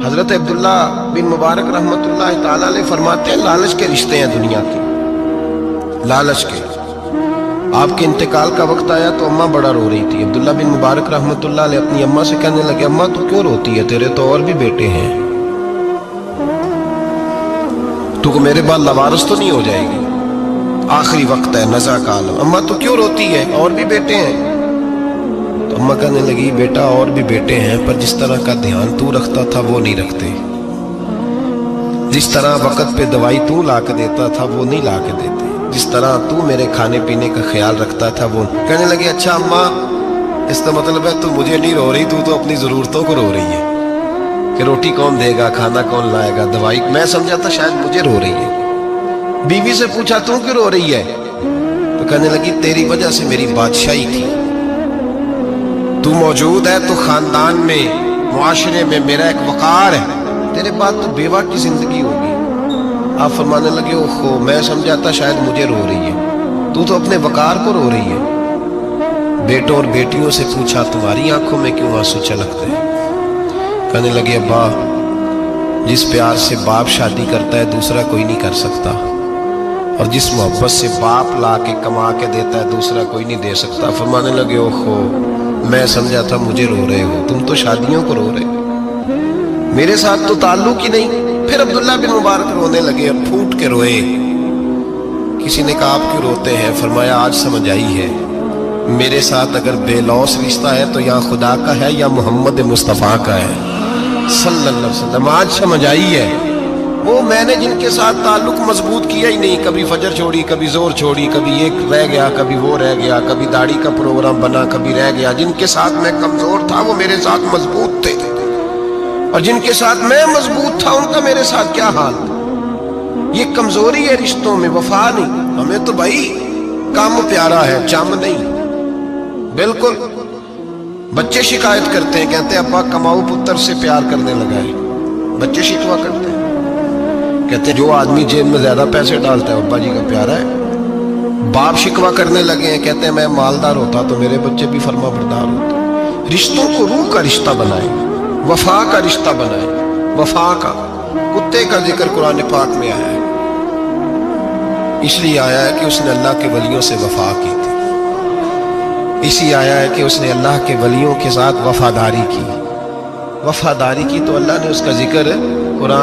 حضرت عبداللہ بن مبارک رحمتہ تعالیٰ علیہ فرماتے ہیں لالچ کے رشتے ہیں دنیا کے، لالچ کے۔ آپ کے انتقال کا وقت آیا تو اماں بڑا رو رہی تھی۔ عبداللہ بن مبارک رحمتہ اللہ علیہ اپنی اماں سے کہنے لگے اماں تو کیوں روتی ہے، تیرے تو اور بھی بیٹے ہیں، تو میرے بعد لوارث تو نہیں ہو جائے گی، آخری وقت ہے، نزع کا عالم، اماں تو کیوں روتی ہے، اور بھی بیٹے ہیں؟ تو اماں کہنے لگی بیٹا اور بھی بیٹے ہیں، پر جس طرح کا دھیان تو رکھتا تھا وہ نہیں رکھتے، جس طرح وقت پہ دوائی تو لا کے دیتا تھا وہ نہیں لا کے دیتے، جس طرح تو میرے کھانے پینے کا خیال رکھتا تھا وہ۔ کہنے لگے اچھا اماں اس کا مطلب ہے تو مجھے نہیں رو رہی، تو اپنی ضرورتوں کو رو رہی ہے کہ روٹی کون دے گا، کھانا کون لائے گا، دوائی۔ میں سمجھا تھا شاید مجھے رو رہی ہے۔ بیوی سے پوچھا تو کیوں رو رہی ہے، تو کہنے لگی تیری وجہ سے میری بادشاہی تھی، تو موجود ہے تو خاندان میں معاشرے میں میرا ایک وقار ہے، تیرے بعد تو بیوہ کی زندگی ہوگی۔ آپ فرمانے لگے اوہو میں سمجھا تھا شاید مجھے رو رہی ہے، تو اپنے وقار کو رو رہی ہے۔ بیٹوں اور بیٹیوں سے پوچھا تمہاری آنکھوں میں کیوں آنسو چھلکتے ہیں؟ کہنے لگے ابا جس پیار سے باپ شادی کرتا ہے دوسرا کوئی نہیں کر سکتا، اور جس محبت سے باپ لا کے کما کے دیتا ہے دوسرا کوئی نہیں دے سکتا۔ فرمانے لگے اوہو میں سمجھا تھا مجھے رو رہے ہو، تم تو شادیوں کو رو رہے ہو، میرے ساتھ تو تعلق ہی نہیں۔ پھر عبداللہ بن مبارک رونے لگے، اب پھوٹ کے روئے۔ کسی نے کہا آپ کیوں روتے ہیں؟ فرمایا آج سمجھ آئی ہے، میرے ساتھ اگر بے لوث رشتہ ہے تو یا خدا کا ہے یا محمد مصطفیٰ کا ہے صلی اللہ علیہ وسلم۔ آج سمجھ آئی ہے، وہ میں نے جن کے ساتھ تعلق مضبوط کیا ہی نہیں، کبھی فجر چھوڑی، کبھی زور چھوڑی، کبھی ایک رہ گیا، کبھی وہ رہ گیا، کبھی داڑھی کا پروگرام بنا، کبھی رہ گیا۔ جن کے ساتھ میں کمزور تھا وہ میرے ساتھ مضبوط تھے، اور جن کے ساتھ میں مضبوط تھا ان کا میرے ساتھ کیا حال تھا۔ یہ کمزوری ہے رشتوں میں، وفا نہیں۔ ہمیں تو بھائی کام پیارا ہے، چم نہیں۔ بالکل بچے شکایت کرتے ہیں، کہتے ہیں ابا کماؤ پتر سے پیار کرنے لگا ہے، بچے شکوا کرتے ہیں، کہتے ہیں جو آدمی جیب میں زیادہ پیسے ڈالتا ہے ابا جی کا پیارا ہے۔ باپ شکوا کرنے لگے ہیں، کہتے ہیں میں مالدار ہوتا تو میرے بچے بھی فرما بردار ہوتے۔ رشتوں کو روح کا رشتہ بنائیں، وفا کا رشتہ بنائیں، وفا کا۔ کتے کا ذکر قرآن پاک میں آیا ہے، اس لیے آیا ہے کہ اس نے اللہ کے ولیوں سے وفا کی تھی، اسی آیا ہے کہ اس نے اللہ کے ولیوں کے ساتھ وفاداری کی، وفاداری کی تو اللہ نے اس کا ذکر قرآن